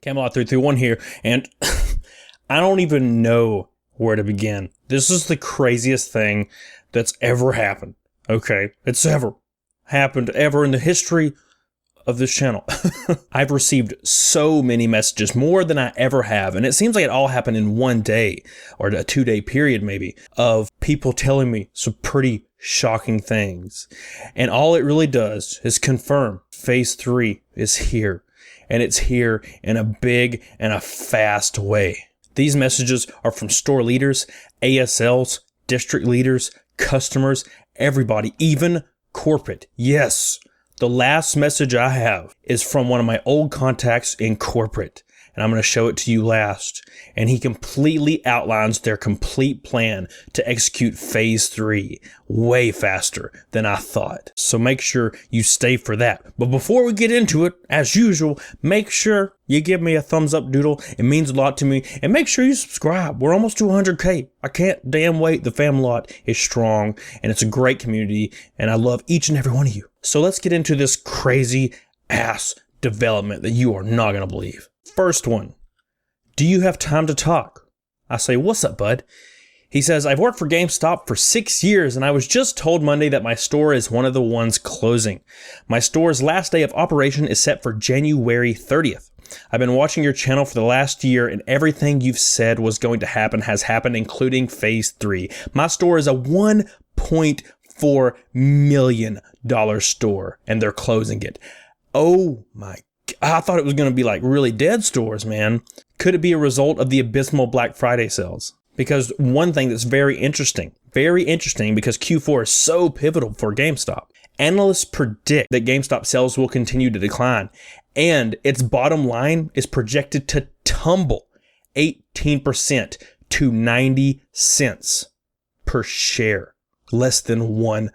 Camelot 331 here, and I don't even know where to begin. This is the craziest thing that's ever happened. Okay, it's ever happened ever in the history of this channel. I've received so many messages, more than I ever have, and it seems like it all happened in one day or a 2-day period maybe, of people telling me some pretty shocking things. And all it really does is confirm phase 3 is here, and it's here in a big and a fast way. These messages are from store leaders, ASLs, district leaders, customers, everybody, even corporate. Yes. The last message I have is from one of my old contacts in corporate, and I'm going to show it to you last. And he completely outlines their complete plan to execute phase 3 way faster than I thought. So make sure you stay for that. But before we get into it, as usual, make sure you give me a thumbs up doodle. It means a lot to me. And make sure you subscribe. We're almost to 100K. I can't damn wait. The Famlot is strong, and it's a great community, and I love each and every one of you. So let's get into this crazy ass development that you are not going to believe. First one, do you have time to talk? I say, what's up, bud? He says, I've worked for Gamestop for 6 years, and I was just told Monday that my store is one of the ones closing. My store's last day of operation is set for January 30th. I've been watching your channel for the last year, and everything you've said was going to happen has happened, including phase 3. My store is a $1.4 million store, and they're closing it. Oh my God. I thought it was going to be like really dead stores, man. Could it be a result of the abysmal Black Friday sales? Because one thing that's very interesting because Q4 is so pivotal for GameStop. Analysts predict that GameStop sales will continue to decline, and its bottom line is projected to tumble 18% to 90 cents per share, less than $1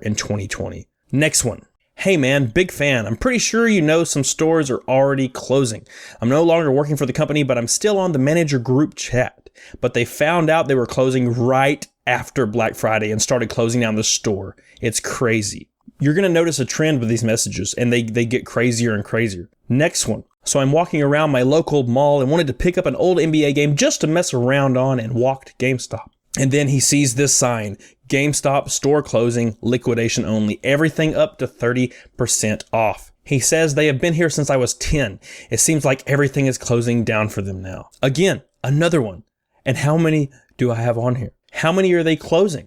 in 2020. Next one. Hey man, big fan. I'm pretty sure you know some stores are already closing. I'm no longer working for the company, but I'm still on the manager group chat. But they found out they were closing right after Black Friday and started closing down the store. It's crazy. You're going to notice a trend with these messages, and they get crazier and crazier. Next one. So I'm walking around my local mall and wanted to pick up an old NBA game just to mess around on, and walked GameStop. And then he sees this sign, GameStop store closing, liquidation only, everything up to 30% off. He says they have been here since I was 10. It seems like everything is closing down for them now. Again, another one. And how many do I have on here? How many are they closing?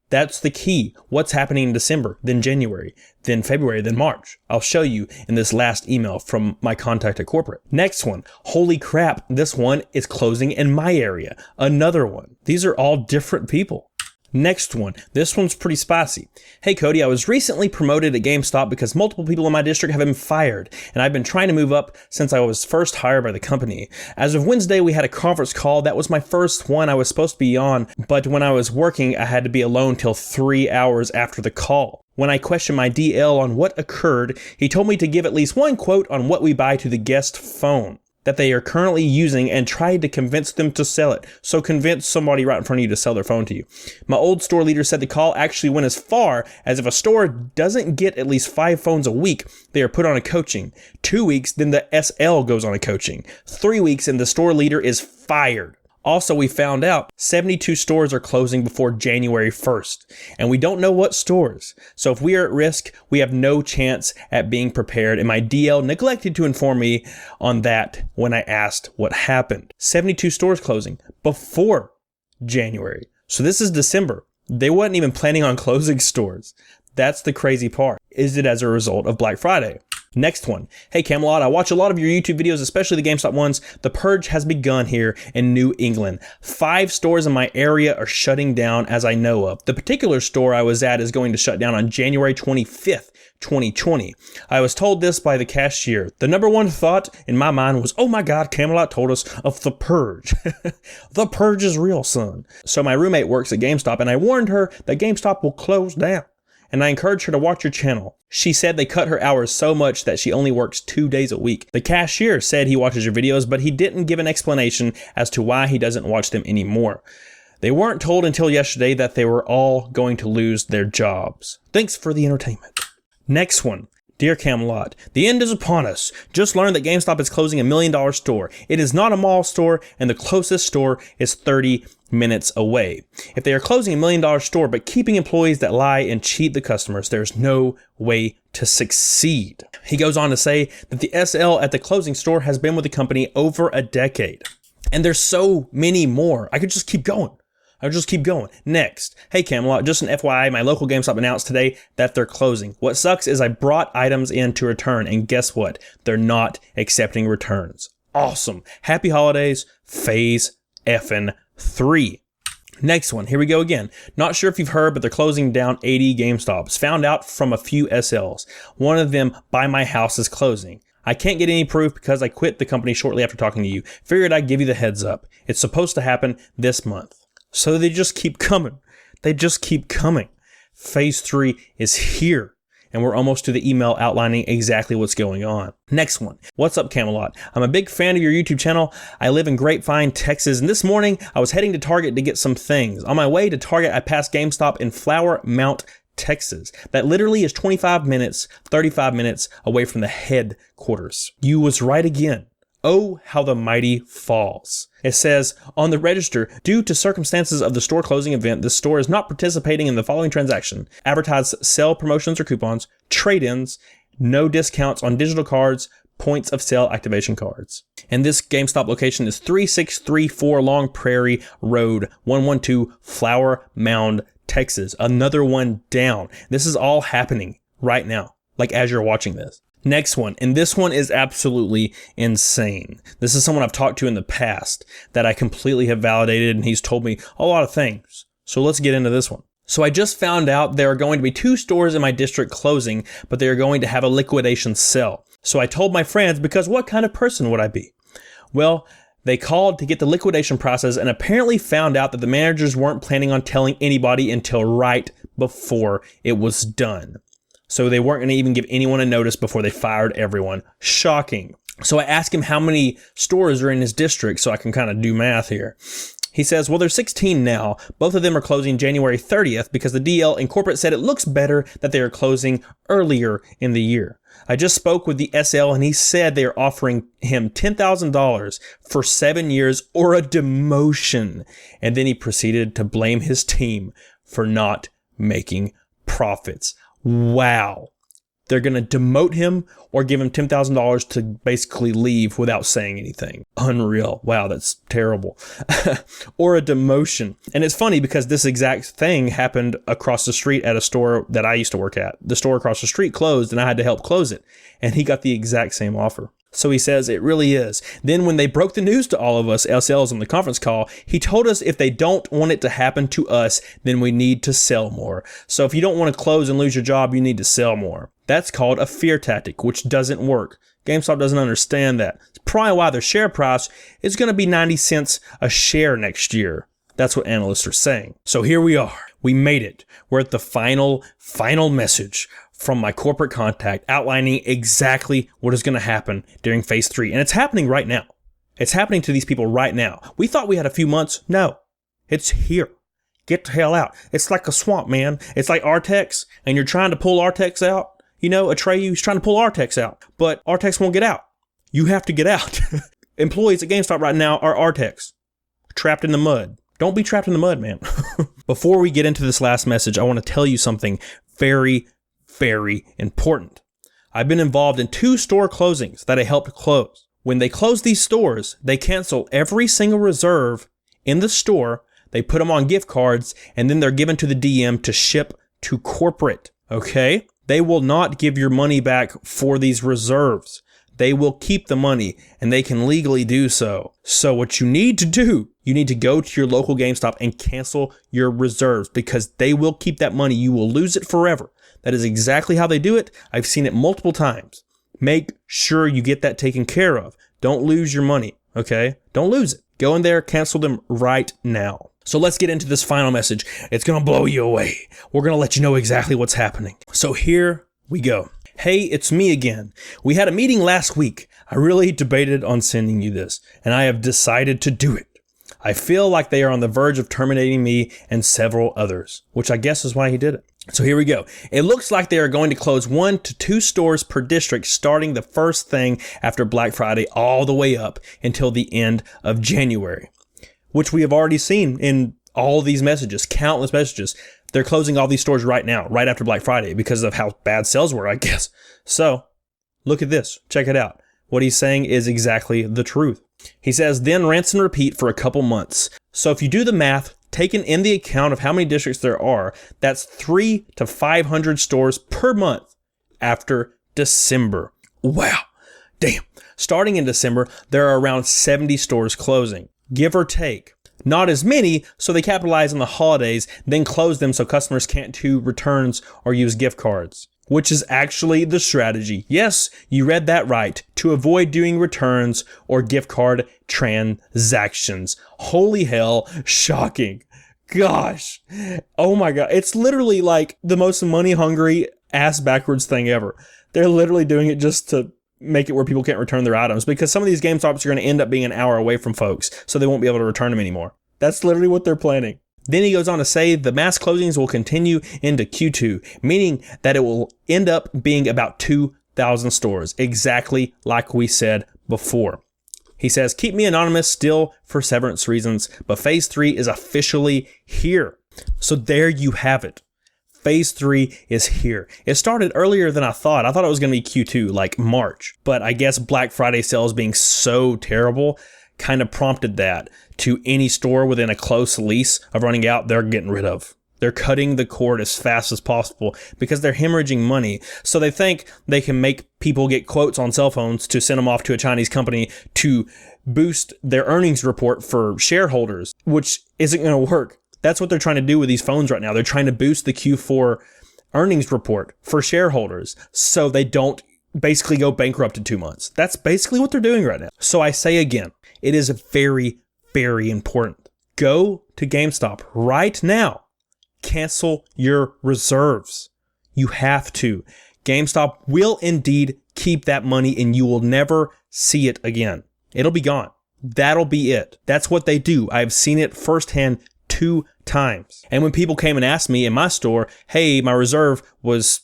That's the key. What's happening in December, then January, then February, then March? I'll show you in this last email from my contact at corporate. Next one. Holy crap, this one is closing in my area. Another one. These are all different people. Next one. This one's pretty spicy. Hey Cody, I was recently promoted at GameStop because multiple people in my district have been fired, and I've been trying to move up since I was first hired by the company. As of Wednesday, we had a conference call. That was my first one I was supposed to be on, but when I was working, I had to be alone till 3 hours after the call. When I questioned my DL on what occurred, he told me to give at least one quote on what we buy to the guest phone that they are currently using, and tried to convince them to sell it. So convince somebody right in front of you to sell their phone to you. My old store leader said the call actually went as far as if a store doesn't get at least 5 phones a week, they are put on a coaching. 2 weeks, then the SL goes on a coaching. 3 weeks, and the store leader is fired. Also, we found out 72 stores are closing before January 1st, and we don't know what stores. So if we are at risk, we have no chance at being prepared, and my DL neglected to inform me on that when I asked what happened. 72 stores closing before January. So this is December. They weren't even planning on closing stores. That's the crazy part. Is it as a result of Black Friday? Next one. Hey Camelot, I watch a lot of your YouTube videos, especially the GameStop ones. The purge has begun here in New England. 5 stores in my area are shutting down as I know of. The particular store I was at is going to shut down on January 25th, 2020. I was told this by the cashier. The number one thought in my mind was, oh my God, Camelot told us of the purge. The purge is real, son. So my roommate works at GameStop, and I warned her that GameStop will close down, and I encouraged her to watch your channel. She said they cut her hours so much that she only works 2 days a week. The cashier said he watches your videos, but he didn't give an explanation as to why he doesn't watch them anymore. They weren't told until yesterday that they were all going to lose their jobs. Thanks for the entertainment. Next one. Dear Camelot, the end is upon us. Just learned that GameStop is closing $1 million store. It is not a mall store, and the closest store is 30 minutes away. If they are closing $1 million store but keeping employees that lie and cheat the customers, there's no way to succeed. He goes on to say that the SL at the closing store has been with the company over a decade. And there's so many more. I could just keep going. Next. Hey Camelot, just an FYI, my local GameStop announced today that they're closing. What sucks is I brought items in to return, and guess what? They're not accepting returns. Awesome. Happy holidays, Phase effing 3. Next one, here we go again. Not sure if you've heard, but they're closing down 80 GameStops. Found out from a few SLs. One of them by my house is closing. I can't get any proof because I quit the company shortly after talking to you. Figured I'd give you the heads up. It's supposed to happen this month. So they just keep coming. Phase 3 is here. And we're almost to the email outlining exactly what's going on. Next one. What's up, Camelot? I'm a big fan of your YouTube channel. I live in Grapevine, Texas, and this morning I was heading to Target to get some things. On my way to Target, I passed GameStop in Flower Mount, Texas. That literally is 35 minutes away from the headquarters. You was right again. Oh, how the mighty falls. It says, on the register, due to circumstances of the store closing event, the store is not participating in the following transaction. Advertise sale promotions or coupons, trade-ins, no discounts on digital cards, points of sale activation cards. And this GameStop location is 3634 Long Prairie Road, 112 Flower Mound, Texas. Another one down. This is all happening right now, like as you're watching this. Next one, and this one is absolutely insane. This is someone I've talked to in the past that I completely have validated, and he's told me a lot of things. So let's get into this one. So I just found out there are going to be 2 stores in my district closing, but they are going to have a liquidation sale. So I told my friends, because what kind of person would I be? Well, they called to get the liquidation process and apparently found out that the managers weren't planning on telling anybody until right before it was done. So they weren't going to even give anyone a notice before they fired everyone. Shocking. So I asked him how many stores are in his district so I can kind of do math here. He says, well, there's 16 now. Both of them are closing January 30th because the DL and corporate said it looks better that they are closing earlier in the year. I just spoke with the SL and he said they are offering him $10,000 for 7 years or a demotion. And then he proceeded to blame his team for not making profits. Wow. They're going to demote him or give him $10,000 to basically leave without saying anything. Unreal. Wow, that's terrible. Or a demotion. And it's funny because this exact thing happened across the street at a store that I used to work at. The store across the street closed and I had to help close it. And he got the exact same offer. So he says it really is. Then when they broke the news to all of us SLs on the conference call, he told us if they don't want it to happen to us, then we need to sell more. So if you don't want to close and lose your job, you need to sell more. That's called a fear tactic, which doesn't work. GameStop doesn't understand that. It's probably why their share price is going to be 90 cents a share next year. That's what analysts are saying. So here we are. We made it. We're at the final message from my corporate contact outlining exactly what is going to happen during phase 3. And it's happening right now. It's happening to these people right now. We thought we had a few months. No, it's here. Get the hell out. It's like a swamp, man. It's like Artex, and you're trying to pull Artex out. You know, Atreyu's trying to pull Artex out, but Artex won't get out. You have to get out. Employees at GameStop right now are Artex, trapped in the mud. Don't be trapped in the mud, man. Before we get into this last message, I want to tell you something very, very important. I've been involved in 2 store closings that I helped close. When they close these stores, they cancel every single reserve in the store. They put them on gift cards, and then they're given to the DM to ship to corporate. Okay? They will not give your money back for these reserves. They will keep the money, and they can legally do so. So what you need to do, you need to go to your local GameStop and cancel your reserves because they will keep that money. You will lose it forever. That is exactly how they do it. I've seen it multiple times. Make sure you get that taken care of. Don't lose your money, okay? Don't lose it. Go in there, cancel them right now. So let's get into this final message. It's going to blow you away. We're going to let you know exactly what's happening. So here we go. Hey, it's me again. We had a meeting last week. I really debated on sending you this, and I have decided to do it. I feel like they are on the verge of terminating me and several others, which I guess is why he did it. So here we go. It looks like they are going to close 1 to 2 stores per district starting the first thing after Black Friday all the way up until the end of January, which we have already seen in all these messages, countless messages. They're closing all these stores right now, right after Black Friday because of how bad sales were, I guess. So look at this. Check it out. What he's saying is exactly the truth. He says, then rinse and repeat for a couple months. So if you do the math, taken in the account of how many districts there are, that's 300 to 500 stores per month after December. Wow. Damn. Starting in December, there are around 70 stores closing, give or take. Not as many, so they capitalize on the holidays, then close them so customers can't do returns or use gift cards, which is actually the strategy. Yes, you read that right. To avoid doing returns or gift card transactions. Holy hell, shocking. Gosh. Oh my God. It's literally like the most money hungry ass backwards thing ever. They're literally doing it just to make it where people can't return their items because some of these GameStops are going to end up being an hour away from folks, so they won't be able to return them anymore. That's literally what they're planning. Then he goes on to say the mass closings will continue into Q2, meaning that it will end up being about 2,000 stores, exactly like we said before. He says, keep me anonymous still for severance reasons, but phase 3 is officially here. So there you have it. Phase 3 is here. It started earlier than I thought. I thought it was going to be Q2, like March. But I guess Black Friday sales being so terrible kind of prompted that to any store within a close lease of running out, they're getting rid of. They're cutting the cord as fast as possible because they're hemorrhaging money. So they think they can make people get quotes on cell phones to send them off to a Chinese company to boost their earnings report for shareholders, which isn't going to work. That's what they're trying to do with these phones right now. They're trying to boost the Q4 earnings report for shareholders so they don't basically go bankrupt in 2 months. That's basically what they're doing right now. So I say again, it is very, very important. Go to GameStop right now. Cancel your reserves. You have to. GameStop will indeed keep that money and you will never see it again. It'll be gone. That'll be it. That's what they do. I've seen it firsthand 2 times. And when people came and asked me in my store, hey, my reserve was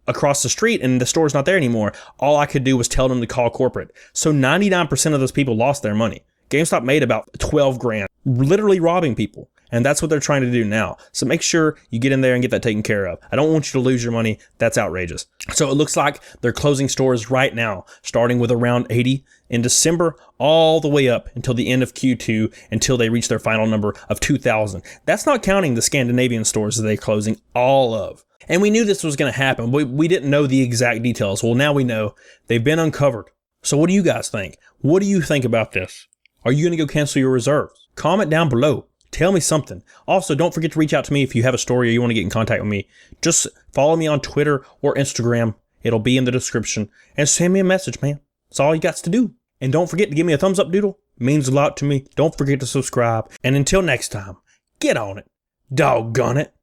across the street and the store's not there anymore, all I could do was tell them to call corporate. So 99% of those people lost their money. GameStop made about 12 grand, literally robbing people. And that's what they're trying to do now. So make sure you get in there and get that taken care of. I don't want you to lose your money. That's outrageous. So it looks like they're closing stores right now, starting with around 80 in December, all the way up until the end of Q2, until they reach their final number of 2,000. That's not counting the Scandinavian stores that they're closing all of. And we knew this was going to happen. We didn't know the exact details. Well, now we know. They've been uncovered. So what do you guys think? What do you think about this? Are you going to go cancel your reserves? Comment down below. Tell me something. Also, don't forget to reach out to me if you have a story or you want to get in contact with me. Just follow me on Twitter or Instagram. It'll be in the description. And send me a message, man. That's all you got to do. And don't forget to give me a thumbs up, doodle. It means a lot to me. Don't forget to subscribe. And until next time, get on it. Doggone it.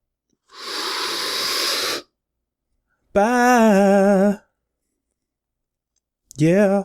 Bye. Yeah.